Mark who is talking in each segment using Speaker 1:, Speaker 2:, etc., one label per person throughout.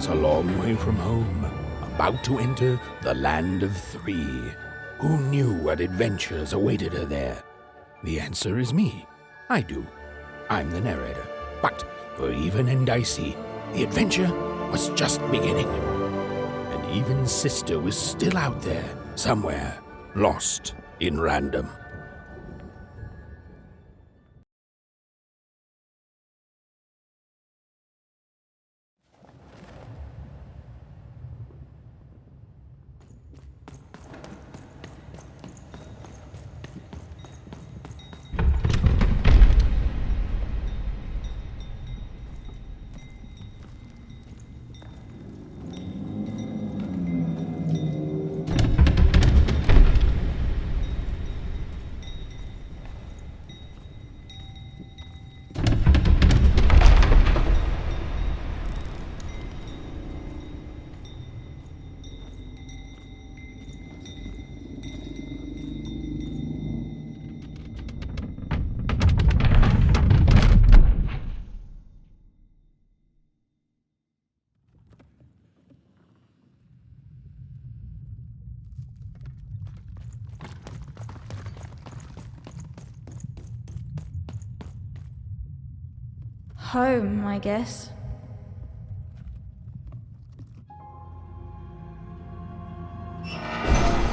Speaker 1: was a long way from home, about to enter the land of three. Who knew what adventures awaited her there? The answer is me. I do. I'm the narrator. But for Even and Dicey, the adventure was just beginning. And Even's sister was still out there, somewhere, lost in random.
Speaker 2: Home, I guess.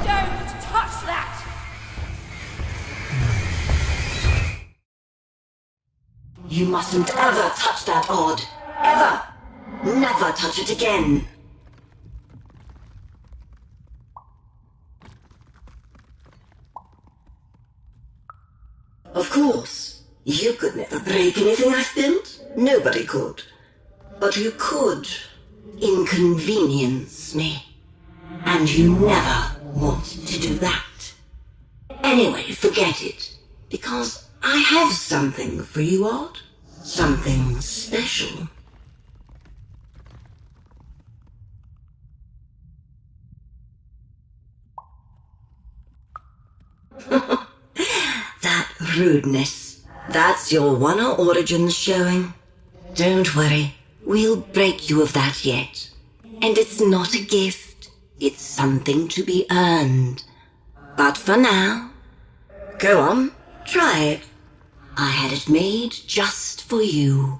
Speaker 3: Don't touch that!
Speaker 4: You mustn't ever touch that odd. Ever! Never touch it again. Of course, you could never break anything I've built. Nobody could. But you could inconvenience me. And you never want to do that. Anyway, forget it. Because I have something for you, Odd. Something special. That rudeness. That's your Wonder Origins showing. Don't worry, we'll break you of that yet. And it's not a gift, it's something to be earned. But for now, go on, try it. I had it made just for you.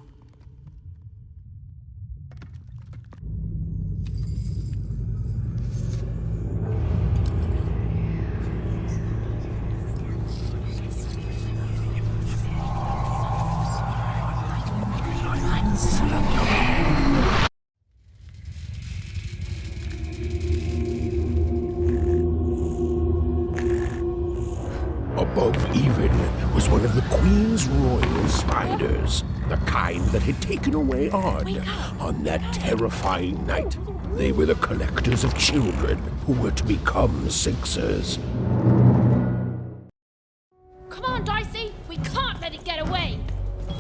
Speaker 1: Above Even was one of the Queen's royal spiders, the kind that had taken away Odd on that terrifying night. They were the collectors of children who were to become Sixers.
Speaker 3: Come on, Dicey! We can't let it get away!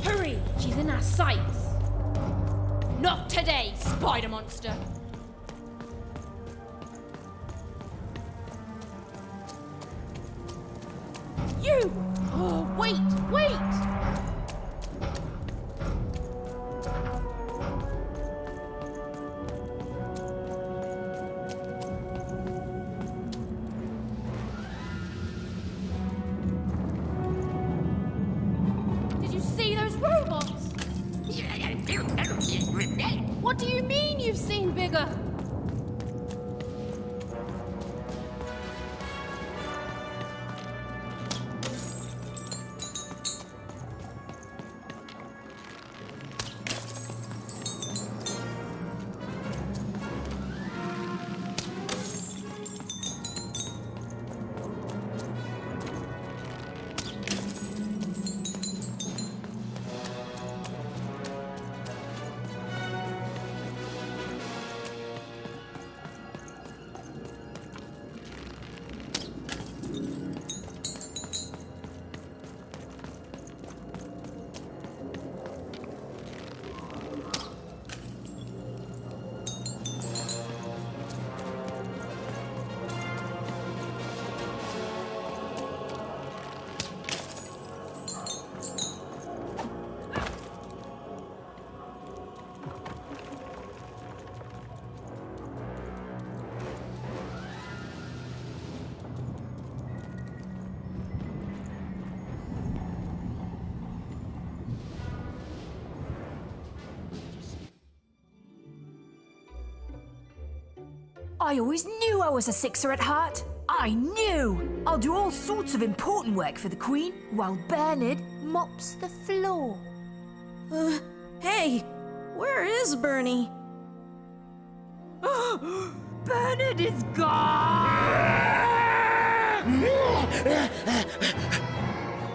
Speaker 3: Hurry! She's in our sights! Not today, spider monster! You! Oh, wait! Did you see those robots? What do you mean you've seen bigger?
Speaker 5: I always knew I was a sixer at heart. I knew! I'll do all sorts of important work for the Queen while Bernard mops the floor.
Speaker 2: Hey, where is Bernie?
Speaker 5: Bernard is gone!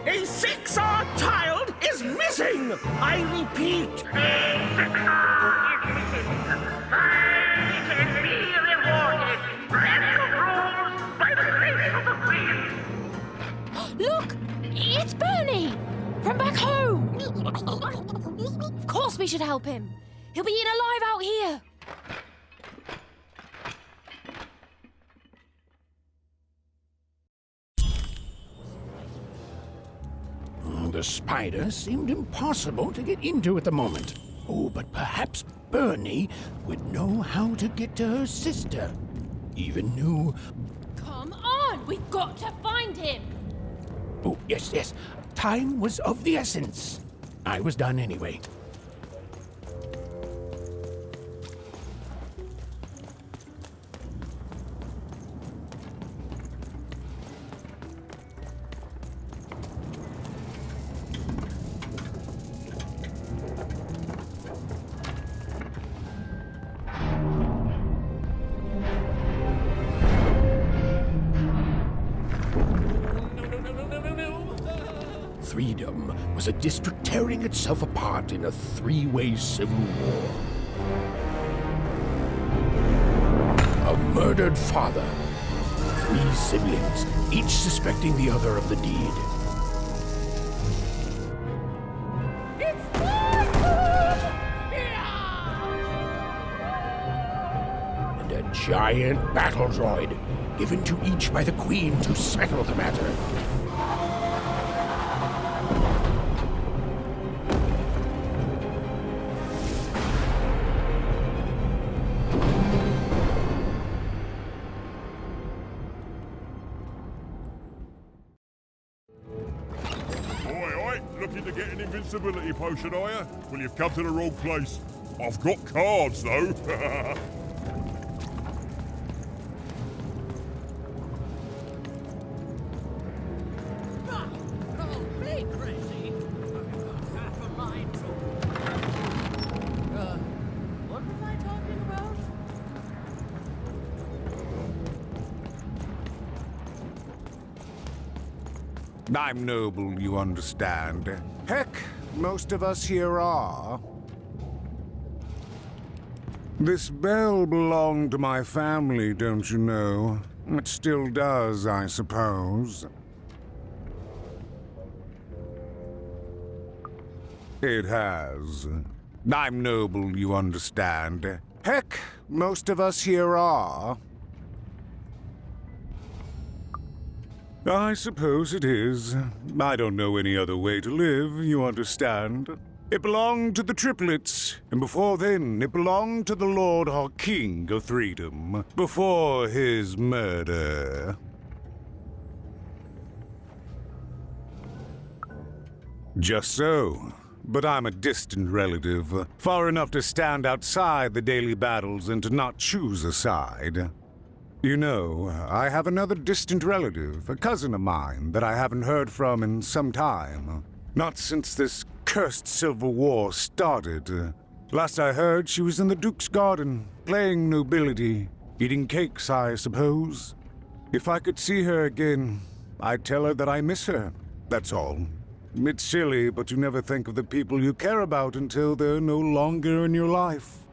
Speaker 6: A 6-hour child is missing! I repeat,
Speaker 7: A 6-hour is missing. I can be rewarded. Rescue rules by the grace of the Queen.
Speaker 3: Look! It's Bernie! From back home! Of course we should help him. He'll be eaten alive out here.
Speaker 1: The spider seemed impossible to get into at the moment. Oh, but perhaps Bernie would know how to get to her sister. Even knew...
Speaker 3: Come on! We've got to find him!
Speaker 1: Oh, yes. Time was of the essence. I was done anyway. Threedom was a district tearing itself apart in a three-way civil war. A murdered father, 3 siblings, each suspecting the other of the deed. And a giant battle droid, given to each by the Queen to settle the matter.
Speaker 8: Looking to get an invincibility potion, are you? Well, you've come to the wrong place. I've got cards, though.
Speaker 9: I'm noble, you understand. Heck, most of us here are. This bell belonged to my family, don't you know? It still does, I suppose. It has. I'm noble, you understand. Heck, most of us here are. I suppose it is. I don't know any other way to live, you understand. It belonged to the triplets, and before then it belonged to the Lord or King of Threedom, before his murder. Just so. But I'm a distant relative, far enough to stand outside the daily battles and to not choose a side. You know, I have another distant relative, a cousin of mine, that I haven't heard from in some time. Not since this cursed Civil War started. Last I heard, she was in the Duke's garden, playing nobility, eating cakes, I suppose. If I could see her again, I'd tell her that I miss her, that's all. It's silly, but you never think of the people you care about until they're no longer in your life.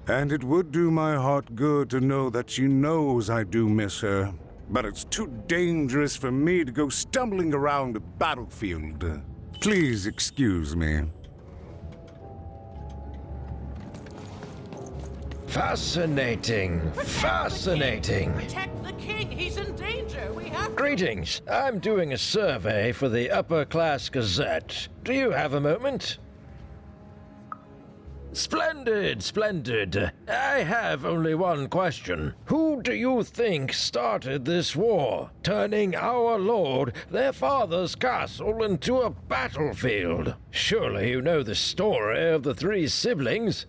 Speaker 9: And it would do my heart good to know that she knows I do miss her. But it's too dangerous for me to go stumbling around a battlefield. Please excuse me.
Speaker 10: Fascinating. Fascinating.
Speaker 11: Protect the king. He's in danger. We have to...
Speaker 10: Greetings. I'm doing a survey for the Upper Class Gazette. Do you have a moment? Splendid, splendid. I have only one question. Who do you think started this war, turning our lord, their father's castle, into a battlefield? Surely you know the story of the 3 siblings.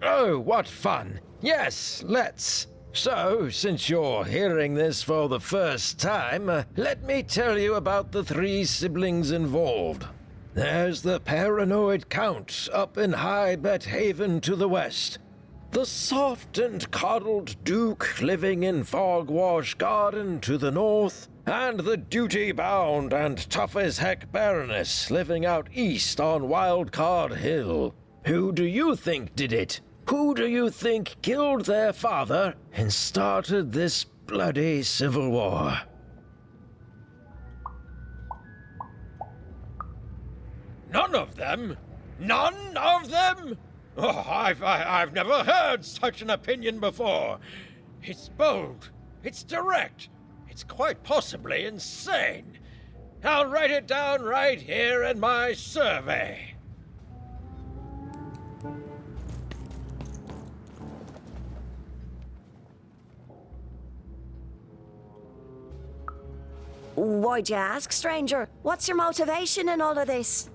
Speaker 10: Oh, what fun! Yes, let's. So, since you're hearing this for the first time, let me tell you about the three siblings involved. There's the paranoid Count up in High Bet Haven to the west. The soft and coddled Duke living in Fogwash Garden to the north. And the duty-bound and tough-as-heck Baroness living out east on Wildcard Hill. Who do you think did it? Who do you think killed their father and started this bloody civil war? None of them? None of them? Oh, I've never heard such an opinion before. It's bold. It's direct. It's quite possibly insane. I'll write it down right here in my survey.
Speaker 2: Why'd you ask, stranger? What's your motivation in all of this?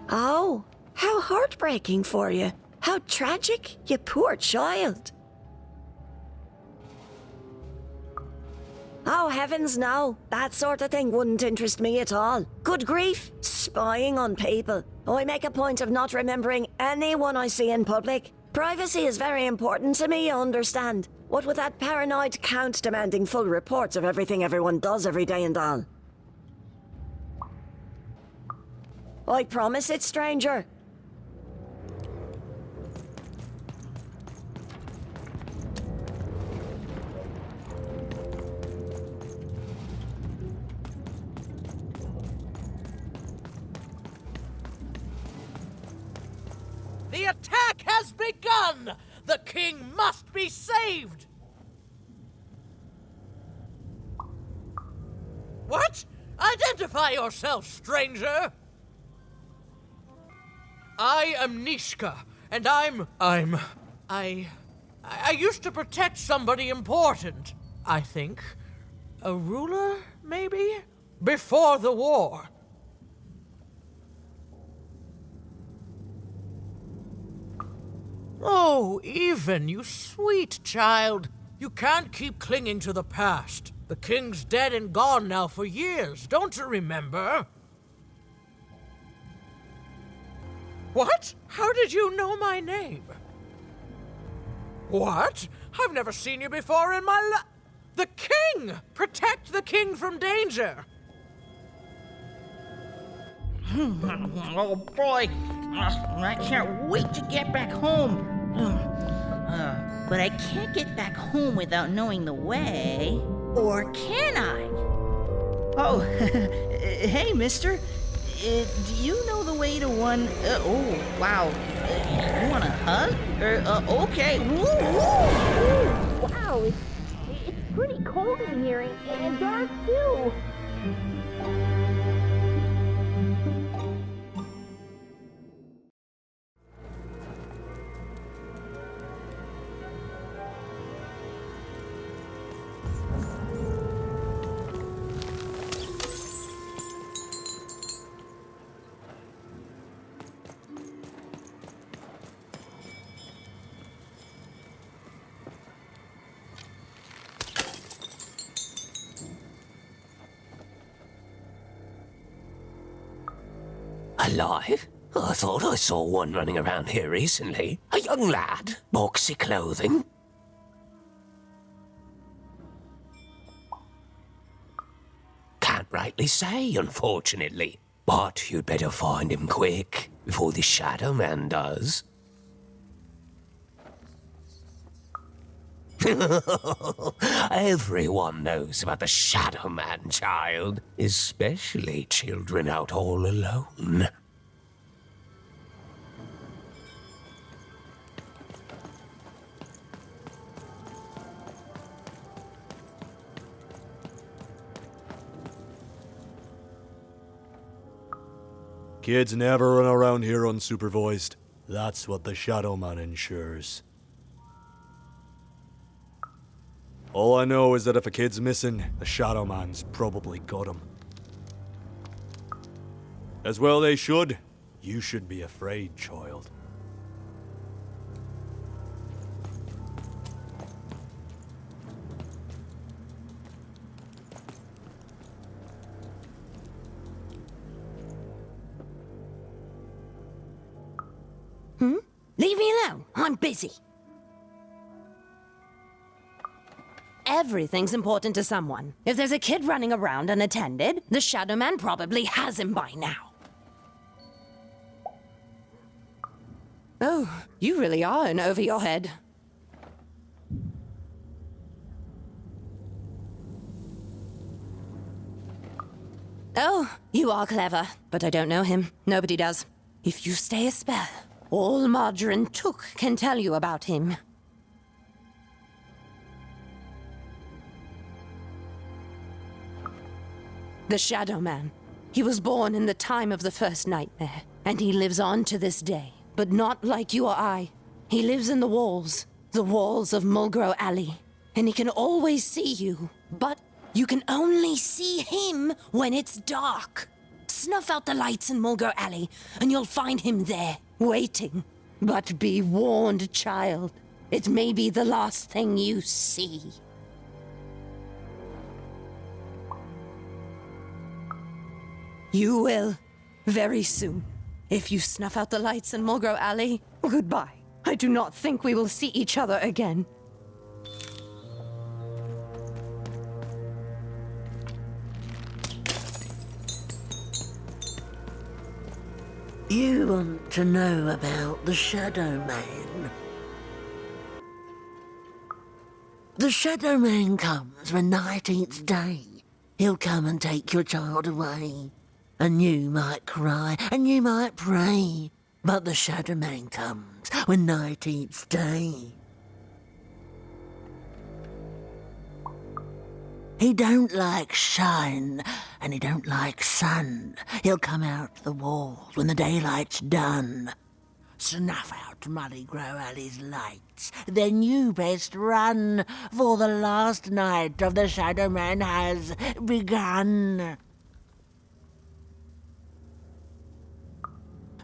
Speaker 2: Oh, how heartbreaking for you. How tragic, you poor child. Oh, heavens no. That sort of thing wouldn't interest me at all. Good grief, spying on people. I make a point of not remembering anyone I see in public. Privacy is very important to me, you understand. What with that paranoid Count demanding full reports of everything everyone does every day and all. I promise it, stranger.
Speaker 11: The attack has begun! The king must be saved! What? Identify yourself, stranger! I am Nishka, and I used to protect somebody important, I think. A ruler, maybe? Before the war. Oh, Even, you sweet child. You can't keep clinging to the past. The king's dead and gone now for years, don't you remember? What? How did you know my name? What? I've never seen you before in my life. The king! Protect the king from danger!
Speaker 12: Oh boy, I can't wait to get back home. But I can't get back home without knowing the way. Or can I? Oh, hey, mister. Do you know the way to one... oh, wow. You want a hug? Okay.
Speaker 3: Wow, it's pretty cold in here and dark too.
Speaker 13: Alive? I thought I saw one running around here recently. A young lad, boxy clothing. Can't rightly say, unfortunately. But you'd better find him quick, before the Shadow Man does. Everyone knows about the Shadow Man, child, especially children out all alone.
Speaker 14: Kids never run around here unsupervised. That's what the Shadow Man ensures. All I know is that if a kid's missing, the Shadow Man's probably got him. As well they should. You should be afraid, child.
Speaker 15: Leave me alone. I'm busy. Everything's important to someone. If there's a kid running around unattended, the Shadow Man probably has him by now. Oh, you really are in over your head. Oh, you are clever, but I don't know him. Nobody does. If you stay a spell, all Margarine Took can tell you about him. The Shadow Man. He was born in the time of the first nightmare, and he lives on to this day. But not like you or I. He lives in the walls of Mulgrow Alley. And he can always see you, but you can only see him when it's dark. Snuff out the lights in Mulgrow Alley, and you'll find him there, waiting. But be warned, child. It may be the last thing you see. You will, very soon. If you snuff out the lights in Mulgrow Alley, goodbye. I do not think we will see each other again.
Speaker 16: You want to know about the Shadow Man? The Shadow Man comes when 19th day. He'll come and take your child away. And you might cry, and you might pray. But the Shadow Man comes when 19th day. He don't like shine, and he don't like sun. He'll come out the walls when the daylight's done. Snuff out Mulgrow Alley's lights, then you best run, for the last night of the Shadow Man has begun.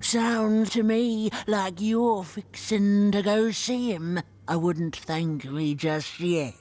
Speaker 16: Sounds to me like you're fixin' to go see him. I wouldn't thank me just yet.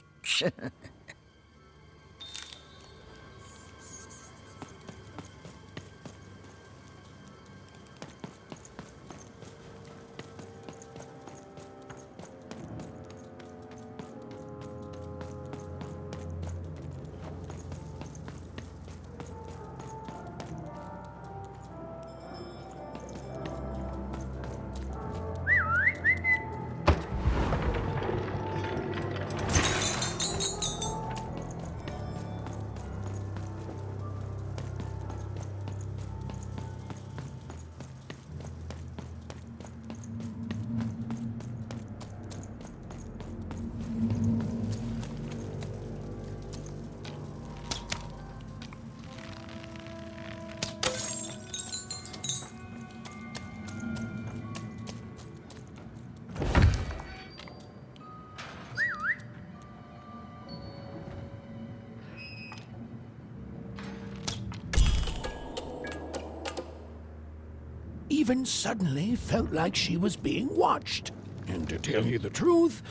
Speaker 1: Even suddenly felt like she was being watched. And to tell you the truth,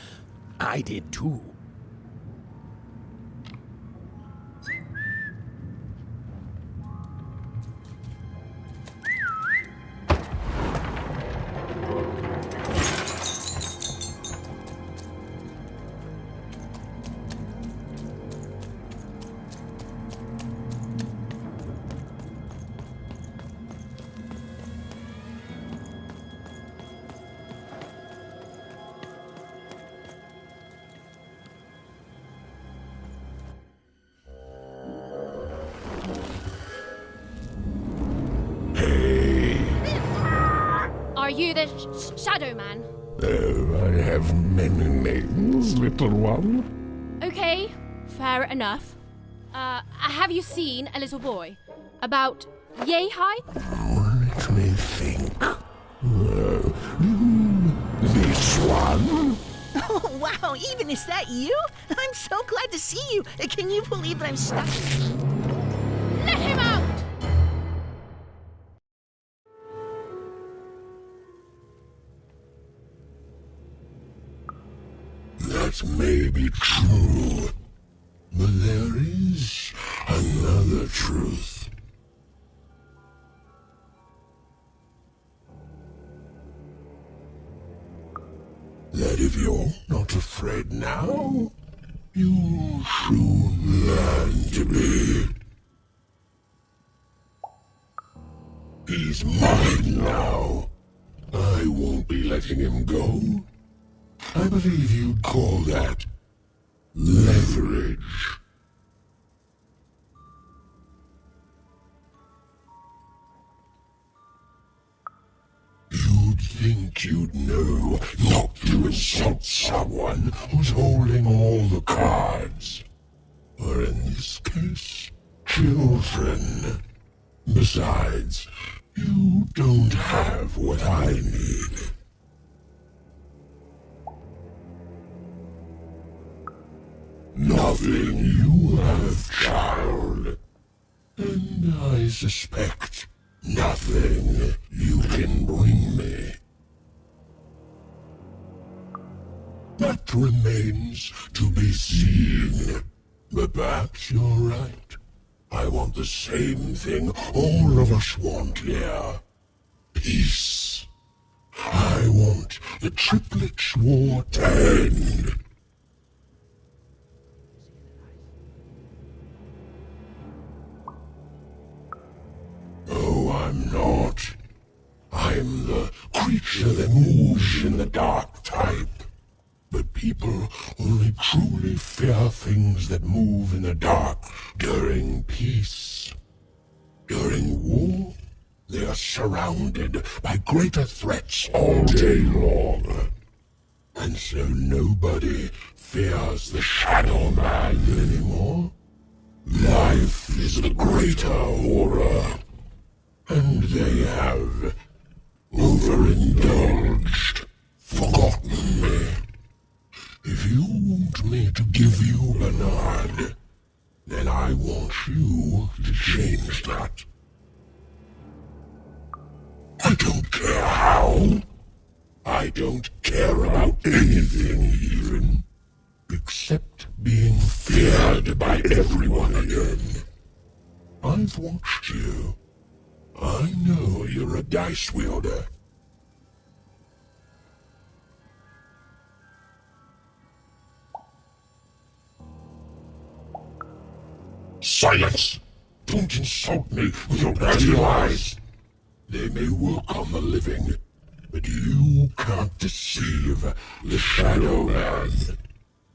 Speaker 1: I did too.
Speaker 3: Are you the Shadow Man?
Speaker 8: I have many names, little one.
Speaker 3: Okay, fair enough. Have you seen a little boy? About yay high?
Speaker 8: Let me think. This one?
Speaker 12: Oh, wow, even is that you? I'm so glad to see you. Can you believe that I'm stuck?
Speaker 3: Let him out!
Speaker 17: That may be true, but there is another truth. That if you're not afraid now, you'll soon learn to be. He's mine now. I won't be letting him go. I believe you'd call that leverage. You'd think you'd know not to insult someone who's holding all the cards. Or in this case, children. Besides, you don't have what I need. Nothing you have, child. And I suspect nothing you can bring me. That remains to be seen. But perhaps you're right. I want the same thing all of us want here. Peace. I want the triplets' war to end. Oh, I'm not. I'm the creature that moves in the dark type. But people only truly fear things that move in the dark during peace. During war, they are surrounded by greater threats all day long. And so nobody fears the Shadow Man anymore. Life is the greater horror. And they have overindulged, forgotten me. If you want me to give you Bernard, then I want you to change that. I don't care how. I don't care about anything even, except being feared by everyone again. I've watched you. I know you're a dice wielder. Silence! Don't insult me with your bloody lies! They may work on the living, but you can't deceive the Shadow Man.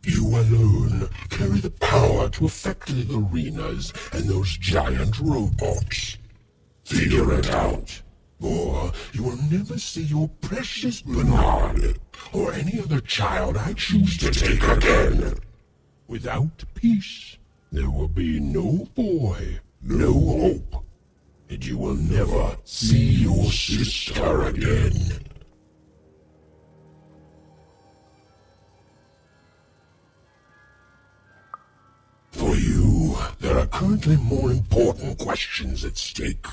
Speaker 17: You alone carry the power to affect the arenas and those giant robots. Figure it out, or you will never see your precious Bernard or any other child I choose to take again. Without peace, there will be no boy, no hope, and you will never see your sister again. For you, there are currently more important questions at stake.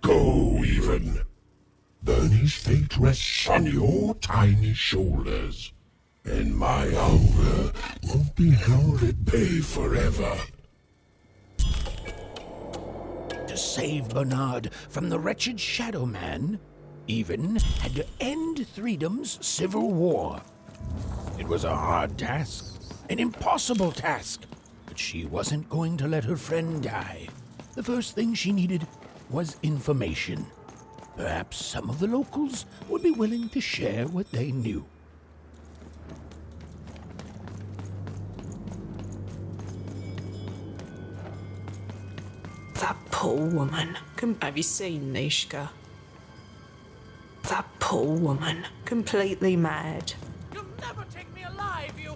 Speaker 17: Go, even. Bernie's fate rests on your tiny shoulders. And my hunger won't be held at bay forever.
Speaker 1: To save Bernard from the wretched Shadow Man, Even had to end Threedom's civil war. It was a hard task, an impossible task, but she wasn't going to let her friend die. The first thing she needed was information. Perhaps some of the locals would be willing to share what they knew.
Speaker 18: That poor woman. Have you seen Nishka? That poor woman. Completely mad.
Speaker 11: You'll never take me alive, you...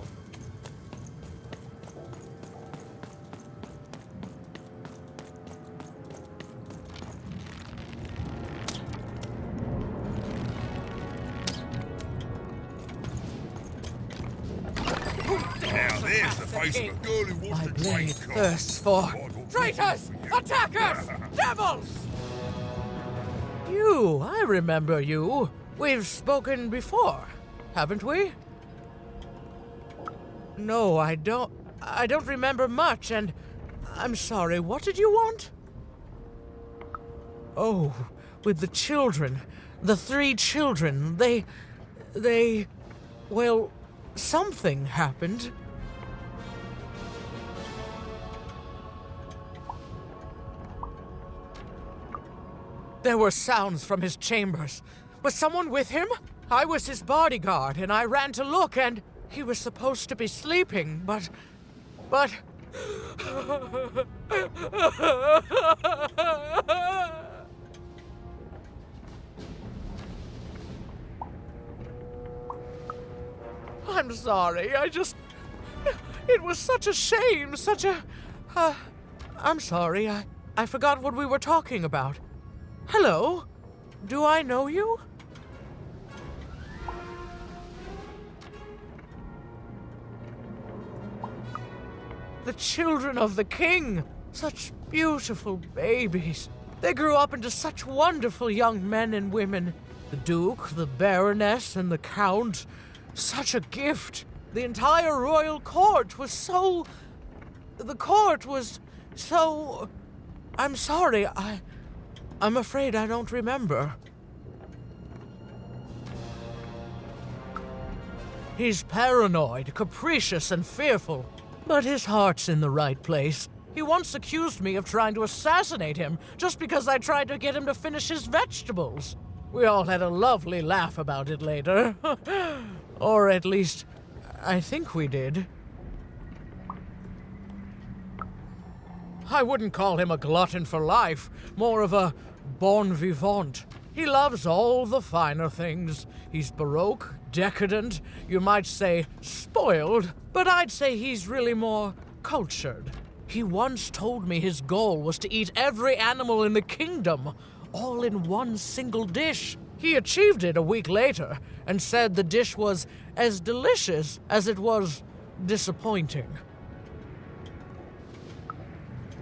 Speaker 8: Now there's the face of a girl who wants
Speaker 11: My
Speaker 8: to
Speaker 11: blade
Speaker 8: train
Speaker 11: thirsts for traitors, attackers, devils! You, I remember you. We've spoken before, haven't we? No, I don't remember much, and I'm sorry. What did you want? Oh, with the children. The 3 children. Well, something happened. There were sounds from his chambers. Was someone with him? I was his bodyguard, and I ran to look, and he was supposed to be sleeping, but... I'm sorry, it was such a shame, I'm sorry, I forgot what we were talking about. Hello? Do I know you? The children of the king! Such beautiful babies. They grew up into such wonderful young men and women. The Duke, the Baroness, and the Count. Such a gift. The entire royal court was so... The court was so... I'm sorry, I'm afraid I don't remember. He's paranoid, capricious, and fearful. But his heart's in the right place. He once accused me of trying to assassinate him just because I tried to get him to finish his vegetables. We all had a lovely laugh about it later. Or at least, I think we did. I wouldn't call him a glutton for life, more of a bon vivant. He loves all the finer things. He's baroque, decadent, you might say spoiled, but I'd say he's really more cultured. He once told me his goal was to eat every animal in the kingdom, all in one single dish. He achieved it a week later and said the dish was as delicious as it was disappointing.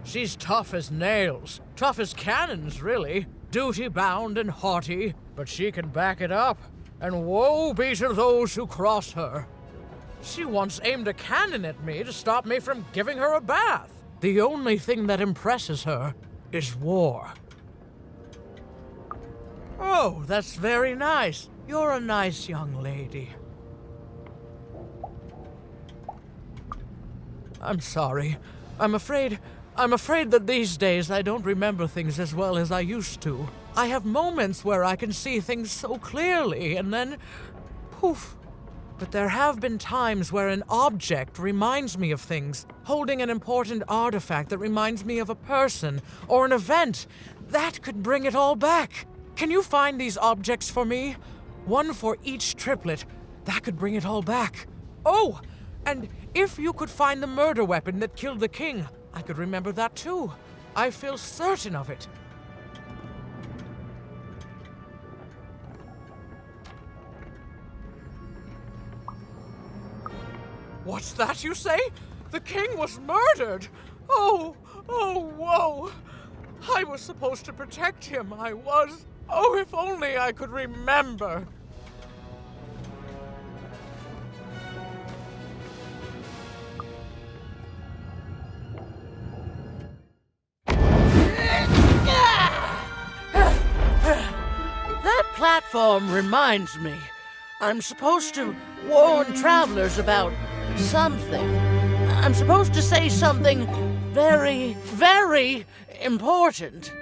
Speaker 11: She's tough as nails, tough as cannons, really. Duty-bound and haughty, but she can back it up. And woe be to those who cross her. She once aimed a cannon at me to stop me from giving her a bath. The only thing that impresses her is war. Oh, that's very nice. You're a nice young lady. I'm sorry. I'm afraid that these days I don't remember things as well as I used to. I have moments where I can see things so clearly, and then poof. But there have been times where an object reminds me of things, holding an important artifact that reminds me of a person or an event. That could bring it all back. Can you find these objects for me? One for each triplet. That could bring it all back. Oh, and if you could find the murder weapon that killed the king, I could remember that too. I feel certain of it. What's that you say? The king was murdered! Oh, whoa! I was supposed to protect him, I was. Oh, if only I could remember. That platform reminds me. I'm supposed to warn travelers about something. I'm supposed to say something very, very important.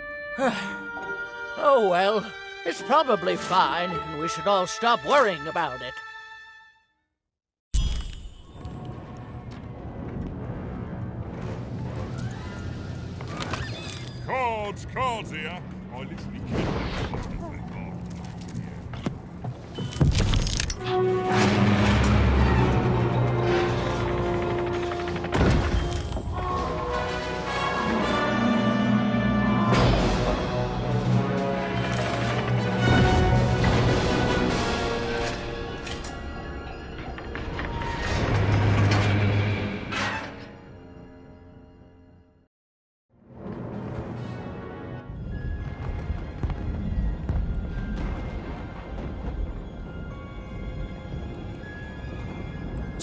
Speaker 11: Oh well, it's probably fine, and we should all stop worrying about it.
Speaker 8: Cards here. I literally can't.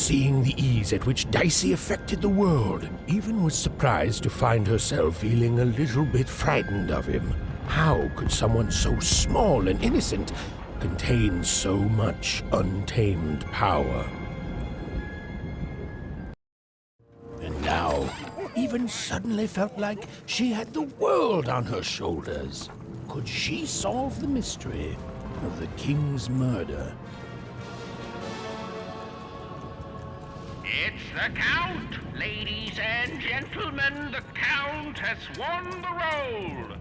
Speaker 1: Seeing the ease at which Dicey affected the world, even was surprised to find herself feeling a little bit frightened of him. How could someone so small and innocent contain so much untamed power? And now, even suddenly felt like she had the world on her shoulders. Could she solve the mystery of the king's murder?
Speaker 7: It's the Count! Ladies and gentlemen, the Count has won the role!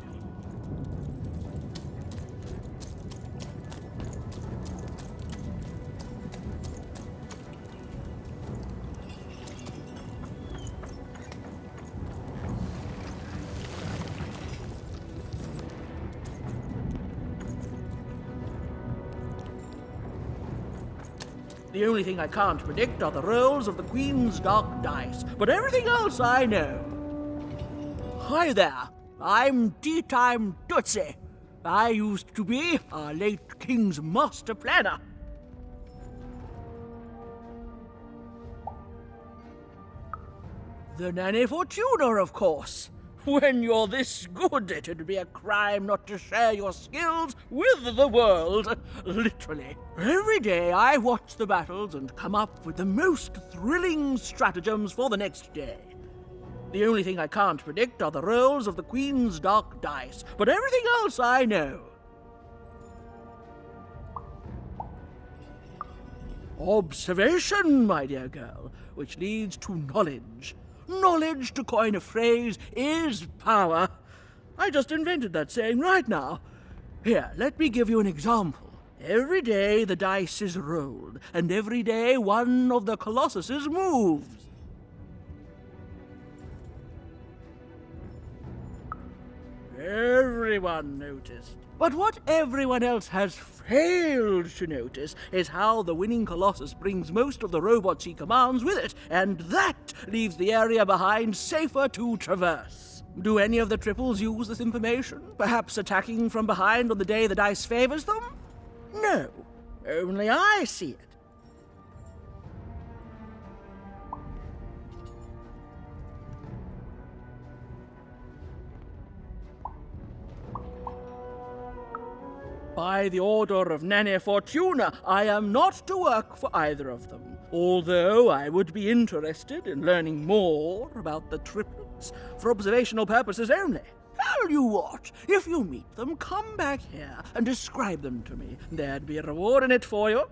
Speaker 6: The only thing I can't predict are the rolls of the Queen's dark dice, but everything else I know. Hi there, I'm Tea-Time Dicey. I used to be our late King's master planner. The Nanny Fortuna, of course. When you're this good, it'd be a crime not to share your skills with the world. Literally. Every day I watch the battles and come up with the most thrilling stratagems for the next day. The only thing I can't predict are the rolls of the Queen's dark dice, but everything else I know. Observation, my dear girl, which leads to knowledge. Knowledge, to coin a phrase, is power. I just invented that saying right now. Here, let me give you an example. Every day the dice is rolled, and every day one of the colossuses moves. Everyone noticed. But what everyone else has failed to notice is how the winning Colossus brings most of the robots he commands with it, and that leaves the area behind safer to traverse. Do any of the triples use this information? Perhaps attacking from behind on the day the dice favors them? No, only I see it. By the order of Nanny Fortuna, I am not to work for either of them, although I would be interested in learning more about the triplets for observational purposes only. Tell you what, if you meet them, come back here and describe them to me. There'd be a reward in it for you.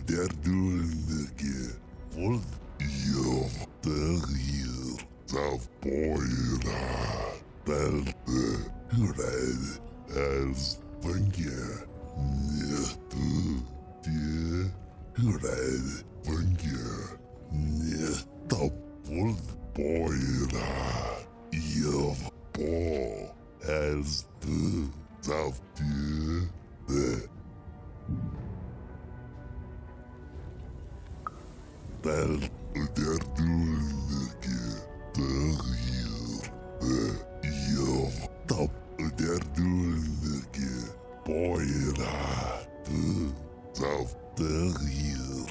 Speaker 17: Der duldige Wolf hier der Zapoira Belte Red as Bungia Nietu Die Red Bungia Nieta Wolf Boira Ihr Bo as the Zaftie the Bel der duldige der hier tap der duldige boira de zaf der hier.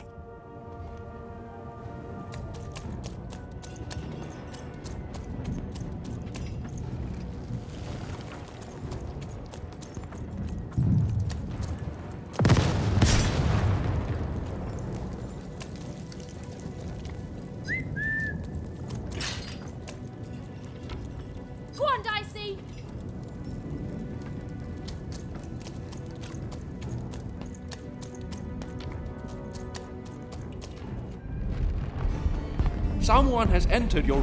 Speaker 3: Go on, Dicey!
Speaker 19: Someone has entered your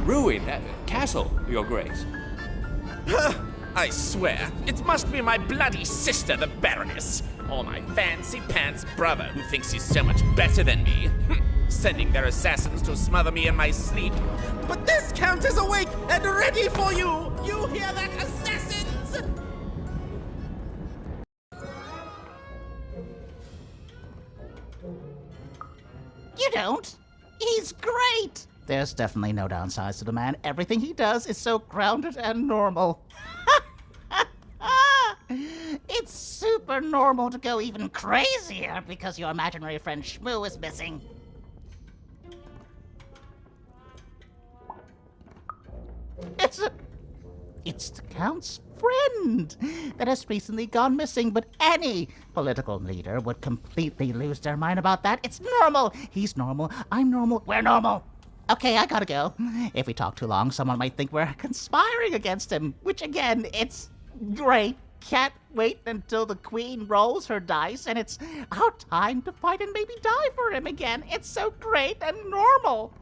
Speaker 19: castle, Your Grace.
Speaker 20: I swear, it must be my bloody sister, the Baroness, or my fancy-pants brother who thinks he's so much better than me, sending their assassins to smother me in my sleep. But this Count is awake and ready for you! You hear that, assassins?
Speaker 21: You don't. He's great. There's definitely no downsides to the man. Everything he does is so grounded and normal. It's super normal to go even crazier because your imaginary friend Shmoo is missing. It's the Count's friend that has recently gone missing, but any political leader would completely lose their mind about that. It's normal. He's normal. I'm normal. We're normal. Okay, I gotta go. If we talk too long, someone might think we're conspiring against him, which again, it's great. Can't wait until the Queen rolls her dice and it's our time to fight and maybe die for him again. It's so great and normal.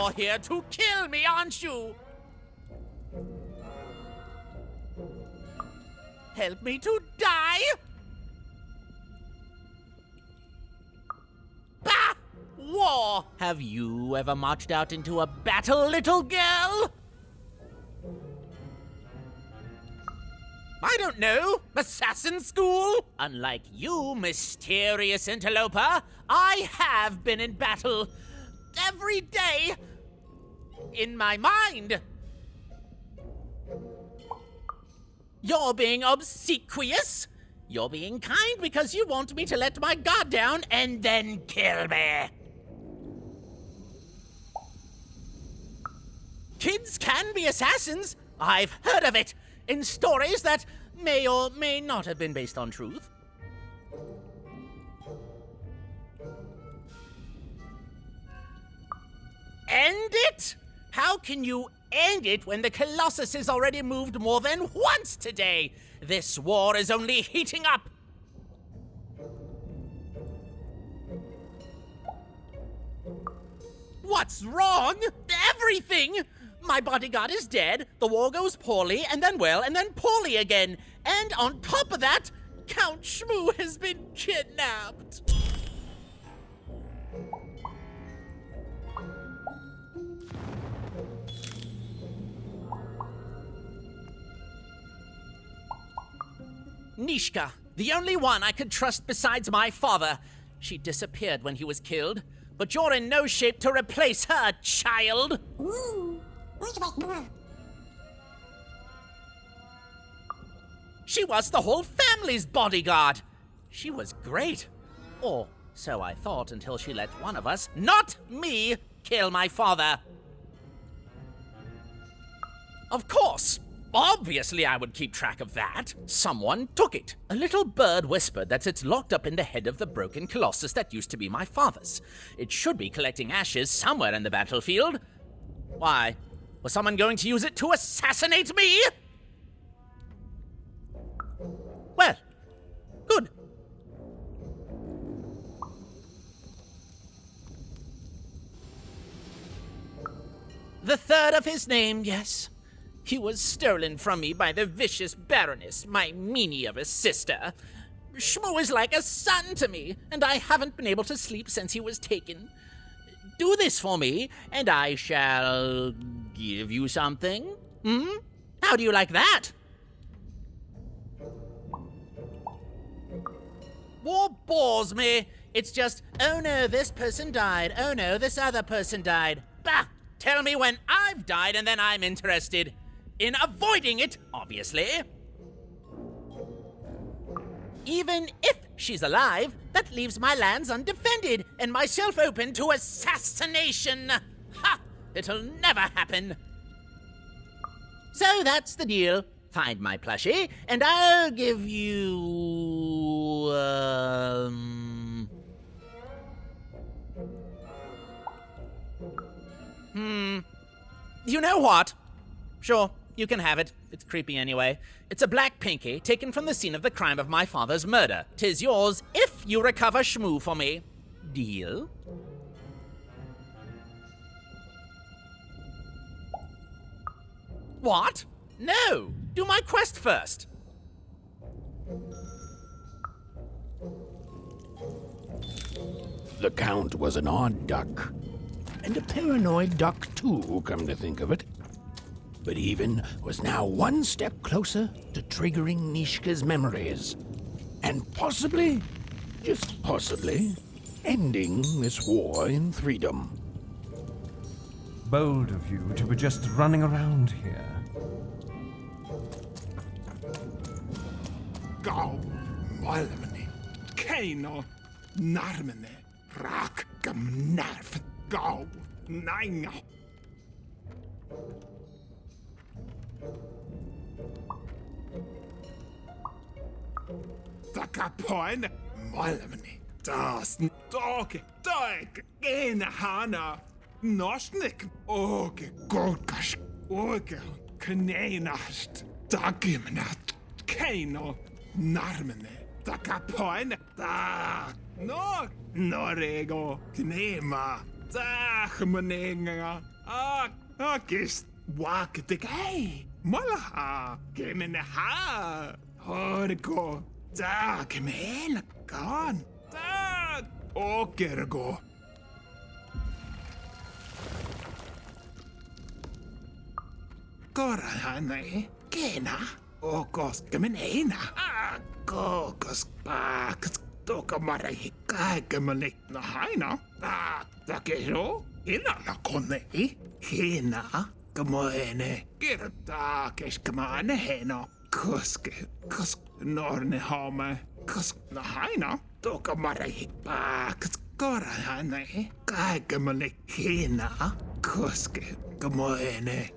Speaker 20: You're here to kill me, aren't you? Help me to die? Bah! War! Have you ever marched out into a battle, little girl? I don't know. Assassin school? Unlike you, mysterious interloper, I have been in battle. Every day. In my mind. You're being obsequious. You're being kind because you want me to let my guard down and then kill me. Kids can be assassins. I've heard of it. In stories that may or may not have been based on truth. End it? How can you end it when the Colossus has already moved more than once today? This war is only heating up. What's wrong? Everything! My bodyguard is dead, the war goes poorly, and then well, and then poorly again. And on top of that, Count Shmoo has been kidnapped. Nishka, the only one I could trust besides my father. She disappeared when he was killed, but you're in no shape to replace her, child. She was the whole family's bodyguard. She was great. Or so I thought until she let one of us, not me, kill my father. Of course. Obviously I would keep track of that. Someone took it. A little bird whispered that it's locked up in the head of the broken Colossus that used to be my father's. It should be collecting ashes somewhere in the battlefield. Why? Was someone going to use it to assassinate me? Well, good. The third of his name, yes. He was stolen from me by the vicious Baroness, my meanie of a sister. Shmoo is like a son to me, and I haven't been able to sleep since he was taken. Do this for me, and I shall give you something. How do you like that? War bores me. It's just, oh no, this person died. Oh no, this other person died. Bah! Tell me when I've died, and then I'm interested. In avoiding it, obviously. Even if she's alive, that leaves my lands undefended and myself open to assassination. Ha! It'll never happen. So that's the deal. Find my plushie, and I'll give you... You know what? Sure. You can have it. It's creepy anyway. It's a black pinky taken from the scene of the crime of my father's murder. 'Tis yours if you recover Shmoo for me. Deal? What? No! Do my quest first.
Speaker 1: The Count was an odd duck. And a paranoid duck too, come to think of it. But Even was now one step closer to triggering Nishka's memories. And possibly, just possibly, ending this war in Threedom.
Speaker 4: Bold of you to be just running around here.
Speaker 17: Go, Malmani, Kano, Narmane, Rak, Gamnarf, Go, Nanga. Takapoin, Malmani, Das, Dog, Ena Hana, Nosnik, Oge, Golkash, Oge, Kanenast, Dagimnat, Kano, Narmane, Takapoin, Da, No, Norego, Knema, Dachmanenga,
Speaker 5: Akis wakatagay. Malaha. Kemenaha. Horgo. Da kemena kan. Da. Okergo. Korahane. Kena. Okos kemenena. Kokos pakas. Toka marahi kai kemenik na haina. Takero. Hina na kone. Hina. Kamoene. Kirta keskamane heno. Koske. Norne hame. Na haina. Toka marahi pakas. Korahane. Kai kemenik hina. Koske. Kamoene.